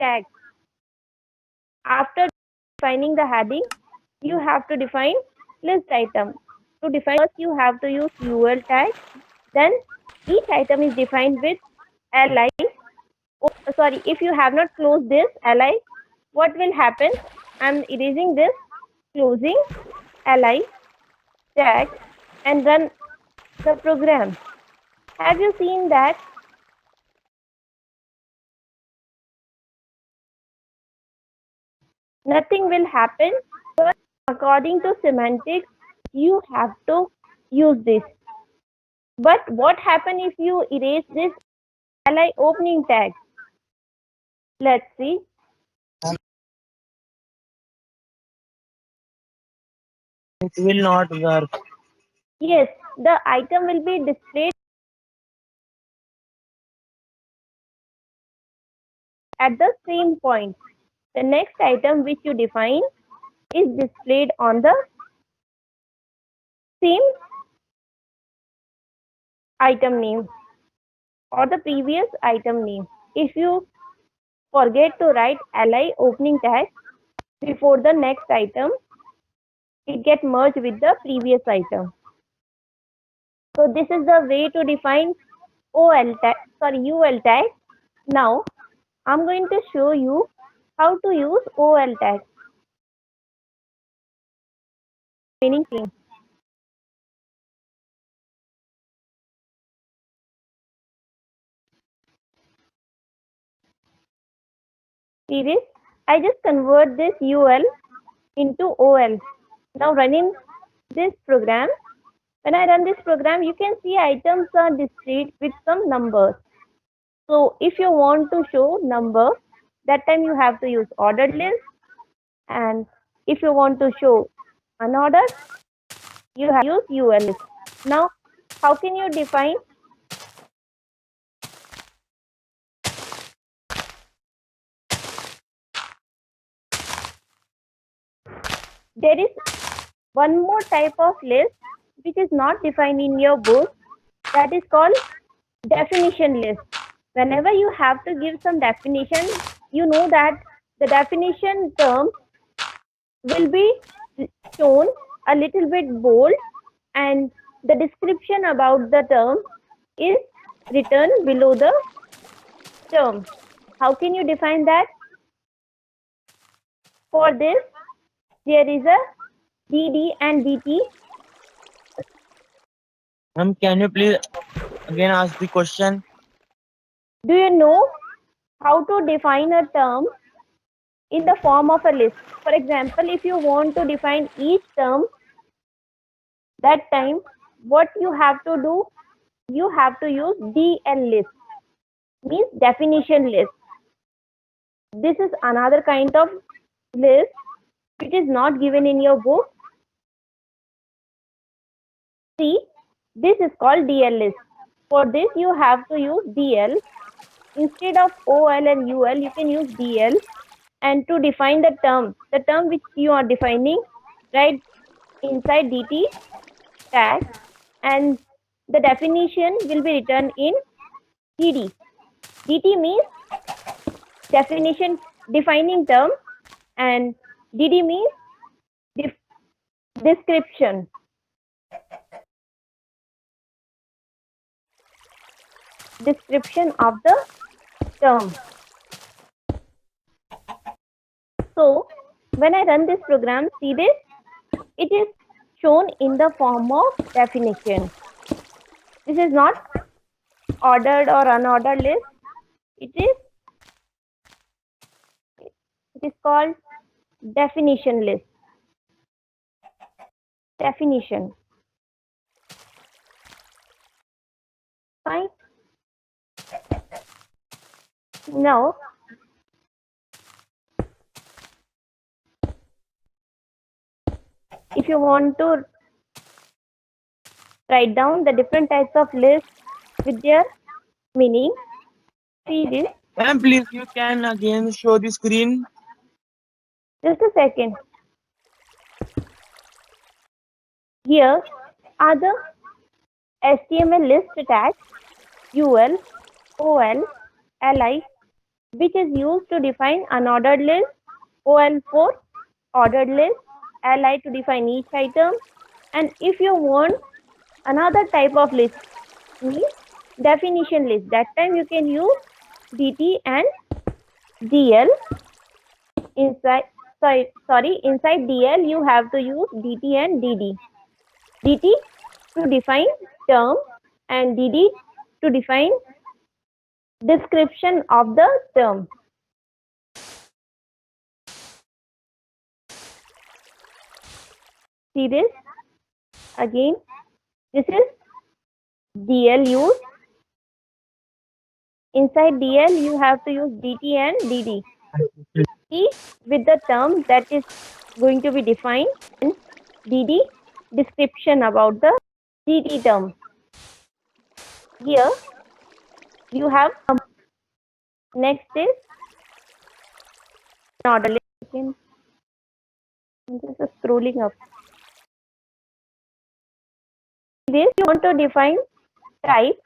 tag. After defining the heading, you have to define list item. To define first, you have to use UL tag. Then each item is defined with li. Oh, sorry, if you have not closed this li, what will happen? I'm erasing this, closing li tag and run the program. Have you seen that? Nothing will happen, but according to semantics, you have to use this. But what happens if you erase this li opening tag? Let's see. It will not work. Yes, the item will be displayed at the same point. The next item which you define is displayed on the same item name or the previous item name. If you forget to write li opening tag before the next item, it get merged with the previous item. So this is the way to define UL tag. Now I'm going to show you how to use OL tag. Meaning screen. See this? I just convert this UL into OL. Now running this program. When I run this program, you can see items are displayed with some numbers. So if you want to show number, that time you have to use ordered list. And if you want to show unordered, you have to use UL list. Now, how can you define? There is one more type of list which is not defined in your book, that is called definition list. Whenever you have to give some definition, you know that the definition term will be shown a little bit bold and the description about the term is written below the term. How can you define that? For this, there is a DD and DT. Can you please again ask the question? Do you know how to define a term in the form of a list? For example, if you want to define each term, that time what you have to do, you have to use DL list, means definition list. This is another kind of list which is not given in your book. See, this is called DL list. For this, you have to use DL. Instead of OL and UL, you can use DL. And to define the term which you are defining, write inside DT tag, and the definition will be written in DD. DT means definition, defining term, and DD means description. Description of the term. So when I run this program, see this, it is shown in the form of definition. This is not ordered or unordered list. It is called definition list. Definition. Fine. Now, if you want to write down the different types of lists with their meaning, see this. Ma'am, please you can again show the screen. Just a second. Here are the HTML list tags UL, OL, LI, which is used to define unordered list, OL4 ordered list, LI to define each item, and if you want another type of list, means definition list, that time you can use DT and DL. Inside inside DL you have to use DT and DD. DT to define term and DD to define description of the term. See this again. This is DL use. Inside DL you have to use DT and DD. DT with the term that is going to be defined, and DD description about the DT term. Here you have next is order list. I'm just scrolling up. This you want to define type.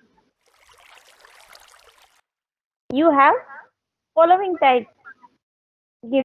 You have following types. Give